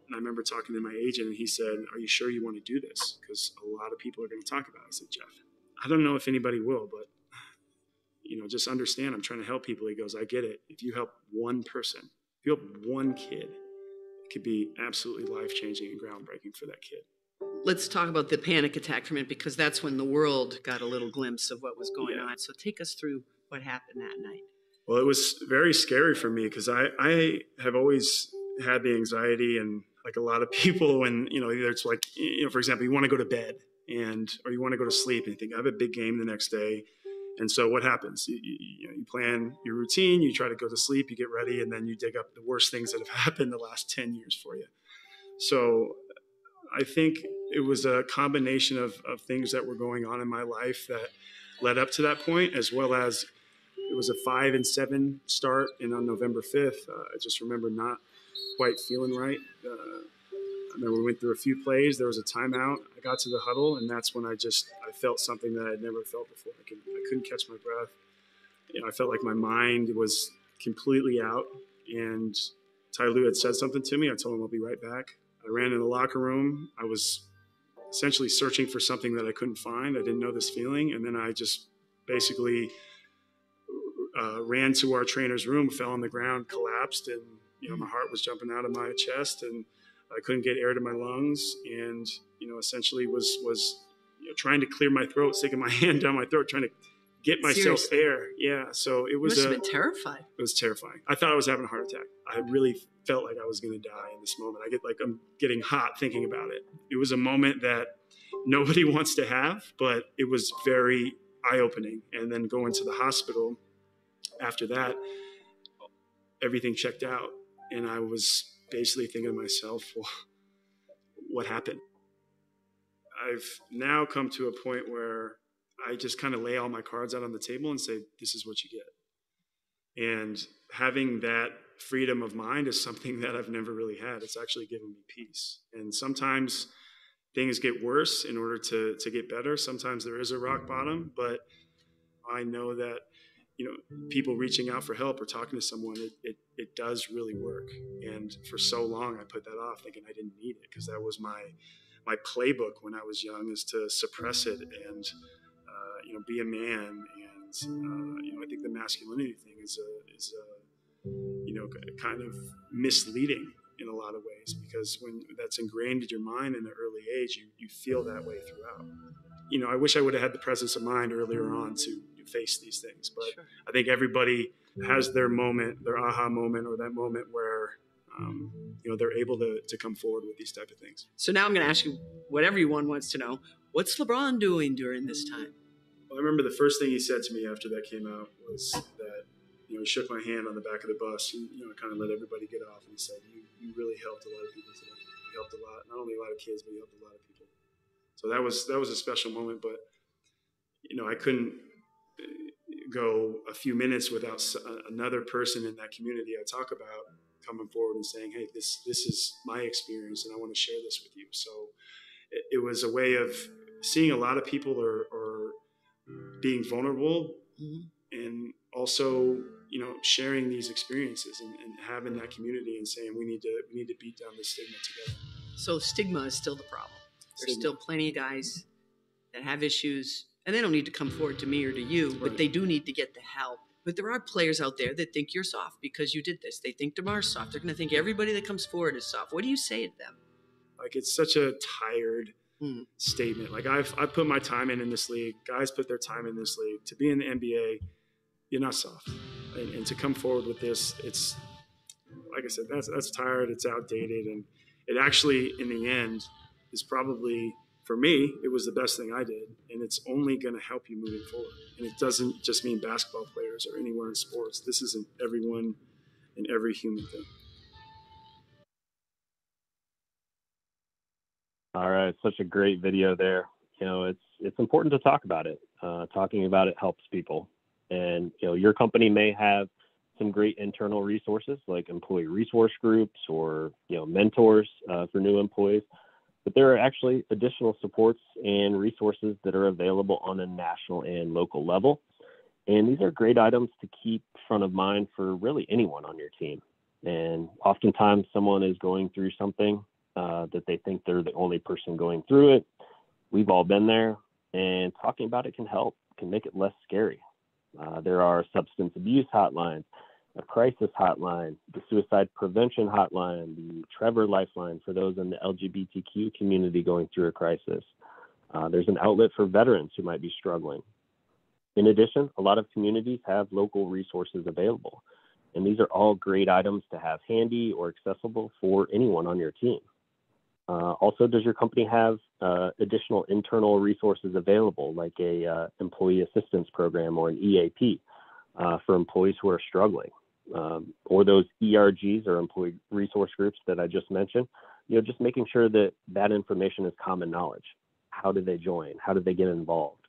And I remember talking to my agent and he said, "Are you sure you want to do this? Because a lot of people are going to talk about it." I said, "Jeff, I don't know if anybody will, but, just understand I'm trying to help people." He goes, "I get it. If you help one person, if you help one kid, it could be absolutely life-changing and groundbreaking for that kid." Let's talk about the panic attack for a minute, because that's when the world got a little glimpse of what was going on. So take us through what happened that night. Well, it was very scary for me because I have always had the anxiety, and like a lot of people, when, either it's like, for example, you want to go to bed or you want to go to sleep and you think, I have a big game the next day. And so what happens? You plan your routine, you try to go to sleep, you get ready, and then you dig up the worst things that have happened the last 10 years for you. So I think it was a combination of things that were going on in my life that led up to that point, as well as it was a 5-7 start. And on November 5th, I just remember not quite feeling right. I remember we went through a few plays. There was a timeout. I got to the huddle, and that's when I felt something that I'd never felt before. I couldn't catch my breath. I felt like my mind was completely out, and Ty Lue had said something to me. I told him I'll be right back. I ran in the locker room. I was essentially searching for something that I couldn't find. I didn't know this feeling. And then I just basically ran to our trainer's room, fell on the ground, collapsed, and my heart was jumping out of my chest, and I couldn't get air to my lungs, and essentially was trying to clear my throat, sticking my hand down my throat, trying to get myself Seriously? air. Yeah, so it was must have been terrified. It was terrifying. I thought I was having a heart attack. I really felt like I was going to die in this moment. I'm getting hot thinking about it. It was a moment that nobody wants to have, but it was very eye-opening. And then going to the hospital after that, everything checked out. And I was basically thinking to myself, well, what happened? I've now come to a point where I just kind of lay all my cards out on the table and say, this is what you get. And having that freedom of mind is something that I've never really had. It's actually given me peace. And sometimes things get worse in order to get better. Sometimes there is a rock bottom, but I know that people reaching out for help or talking to someone, it does really work. And for so long, I put that off, thinking I didn't need it, because that was my playbook when I was young, is to suppress it and be a man. And I think the masculinity thing is kind of misleading in a lot of ways, because when that's ingrained in your mind in an early age, you feel that way throughout. I wish I would have had the presence of mind earlier on to face these things, but sure. I think everybody has their moment, their aha moment, or that moment where they're able to come forward with these type of things. So now I'm going to ask you what everyone wants to know. What's LeBron doing during this time? Well, I remember the first thing he said to me after that came out was that he shook my hand on the back of the bus. He kind of let everybody get off, and he said, "You really helped a lot of people today. You helped a lot, not only a lot of kids, but you helped a lot of people." So that was a special moment. But I couldn't go a few minutes without another person in that community I talk about coming forward and saying, "Hey, this is my experience, and I want to share this with you." So it was a way of seeing a lot of people are being vulnerable, mm-hmm. and also sharing these experiences and having that community and saying we need to beat down this stigma together. So stigma is still the problem. There's still plenty of guys that have issues, and they don't need to come forward to me or to you, right. But they do need to get the help. But there are players out there that think you're soft because you did this. They think DeMar's soft. They're going to think everybody that comes forward is soft. What do you say to them? Like, it's such a tired statement. Like, I've put my time in this league. Guys put their time in this league. To be in the NBA, you're not soft. And to come forward with this, it's, like I said, that's tired. It's outdated. And it actually, in the end, is probably, for me, it was the best thing I did. And it's only going to help you moving forward. And it doesn't just mean basketball players or anywhere in sports. This is everyone and every human thing. All right. Such a great video there. It's important to talk about it. Talking about it helps people. And, your company may have some great internal resources like employee resource groups or, mentors for new employees. But there are actually additional supports and resources that are available on a national and local level. And these are great items to keep front of mind for really anyone on your team. And oftentimes someone is going through something that they think they're the only person going through it. We've all been there, and talking about it can help, can make it less scary. There are substance abuse hotlines, a crisis hotline, the suicide prevention hotline, the Trevor Lifeline for those in the LGBTQ community going through a crisis. There's an outlet for veterans who might be struggling. In addition, a lot of communities have local resources available, and these are all great items to have handy or accessible for anyone on your team. Also, does your company have additional internal resources available, like a employee assistance program or an EAP for employees who are struggling? Or those ERGs or employee resource groups that I just mentioned, just making sure that that information is common knowledge. How do they join? How do they get involved?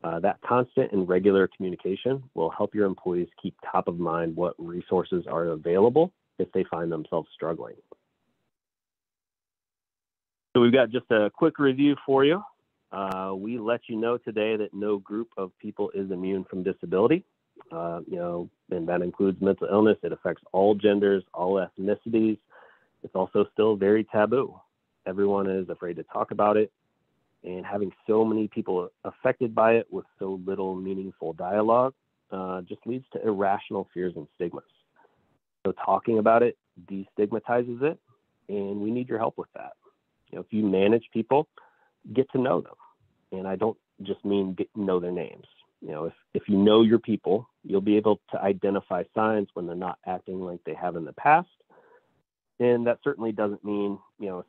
That constant and regular communication will help your employees keep top of mind what resources are available if they find themselves struggling. So we've got just a quick review for you. We let you know today that no group of people is immune from disability. And that includes mental illness. It affects all genders, all ethnicities. It's also still very taboo. Everyone is afraid to talk about it. And having so many people affected by it with so little meaningful dialogue just leads to irrational fears and stigmas. So talking about it destigmatizes it, and we need your help with that. If you manage people, get to know them. And I don't just mean get to know their names. If you know your people, you'll be able to identify signs when they're not acting like they have in the past. And that certainly doesn't mean,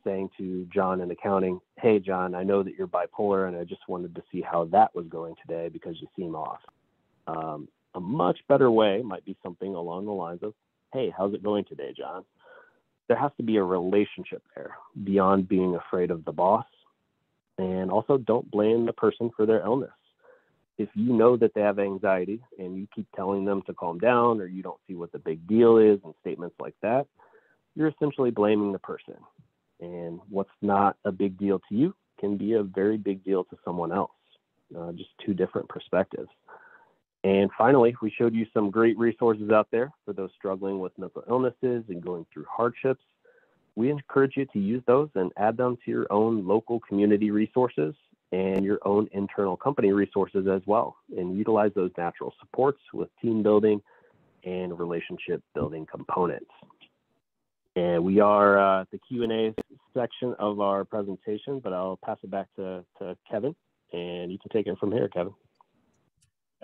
saying to John in accounting, hey, John, I know that you're bipolar and I just wanted to see how that was going today because you seem off. A much better way might be something along the lines of, hey, how's it going today, John? There has to be a relationship there beyond being afraid of the boss. And also don't blame the person for their illness. If you know that they have anxiety and you keep telling them to calm down, or you don't see what the big deal is and statements like that, you're essentially blaming the person. And what's not a big deal to you can be a very big deal to someone else. Just two different perspectives. And finally, we showed you some great resources out there for those struggling with mental illnesses and going through hardships. We encourage you to use those and add them to your own local community resources and your own internal company resources as well, and utilize those natural supports with team building and relationship building components. And we are at the Q&A section of our presentation, but I'll pass it back to Kevin, and you can take it from here, Kevin.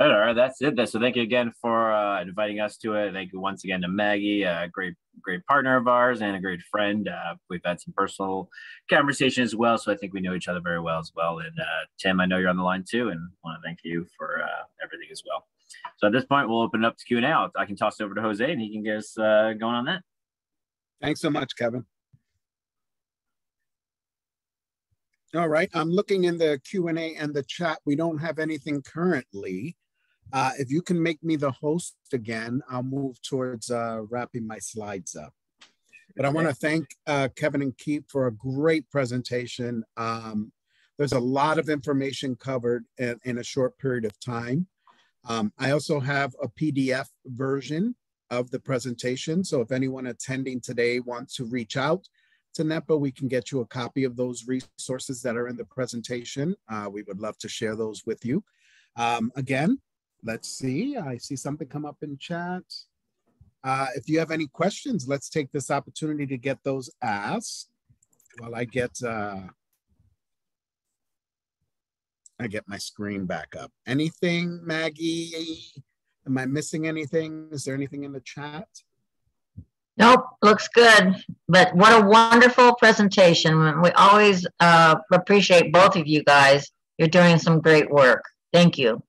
All right, that's it. So thank you again for inviting us to it. Thank you once again to Maggie, a great partner of ours and a great friend. We've had some personal conversations as well, so I think we know each other very well as well. And Tim, I know you're on the line too, and want to thank you for everything as well. So at this point, we'll open it up to Q&A. I can toss it over to Jose, and he can get us going on that. Thanks so much, Kevin. All right, I'm looking in the Q&A and the chat. We don't have anything currently. If you can make me the host again, I'll move towards wrapping my slides up. But I want to thank Kevin and Keith for a great presentation. There's a lot of information covered in a short period of time. I also have a PDF version of the presentation. So if anyone attending today wants to reach out to NETPA, we can get you a copy of those resources that are in the presentation. We would love to share those with you. Again, let's see, I see something come up in chat. If you have any questions, let's take this opportunity to get those asked while I get my screen back up. Anything, Maggie? Am I missing anything? Is there anything in the chat? Nope, looks good. But what a wonderful presentation. We always appreciate both of you guys. You're doing some great work. Thank you.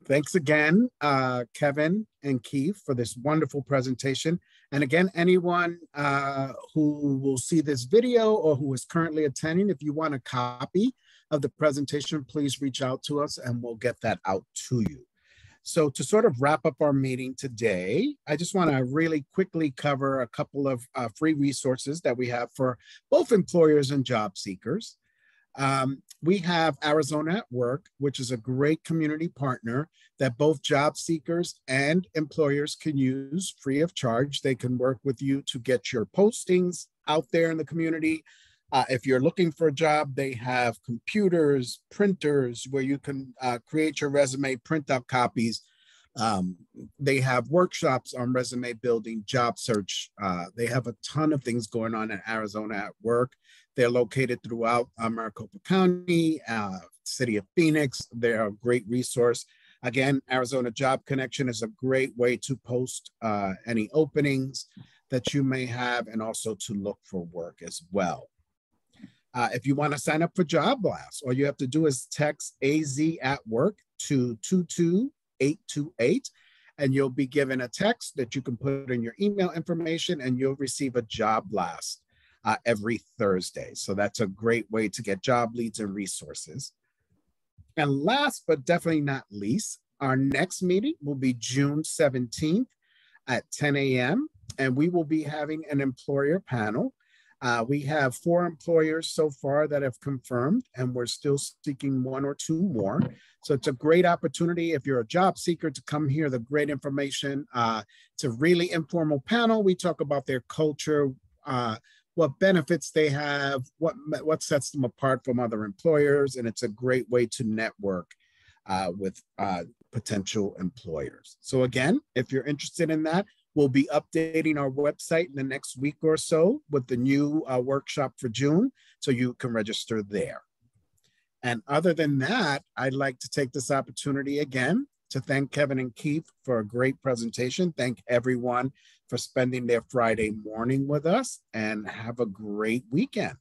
Thanks again, Kevin and Keith, for this wonderful presentation. And again, anyone who will see this video or who is currently attending, if you want a copy of the presentation, please reach out to us and we'll get that out to you. So to sort of wrap up our meeting today, I just want to really quickly cover a couple of free resources that we have for both employers and job seekers. We have Arizona at Work, which is a great community partner that both job seekers and employers can use free of charge. They can work with you to get your postings out there in the community. If you're looking for a job, they have computers, printers where you can create your resume, print out copies. They have workshops on resume building, job search. They have a ton of things going on in Arizona at Work. They're located throughout Maricopa County, city of Phoenix. They're a great resource. Again, Arizona Job Connection is a great way to post any openings that you may have and also to look for work as well. If you want to sign up for Job Blast, all you have to do is text AZ at Work to 22828, and you'll be given a text that you can put in your email information, and you'll receive a Job Blast every Thursday. So that's a great way to get job leads and resources. And last but definitely not least, our next meeting will be June 17th at 10 a.m. And we will be having an employer panel. We have 4 employers so far that have confirmed, and we're still seeking 1 or 2 more. So it's a great opportunity if you're a job seeker to come hear the great information. It's a really informal panel. We talk about their culture, what benefits they have, what sets them apart from other employers, and it's a great way to network with potential employers. So again, if you're interested in that, we'll be updating our website in the next week or so with the new workshop for June, so you can register there. And other than that, I'd like to take this opportunity again to thank Kevin and Keith for a great presentation. Thank everyone for spending their Friday morning with us, and have a great weekend.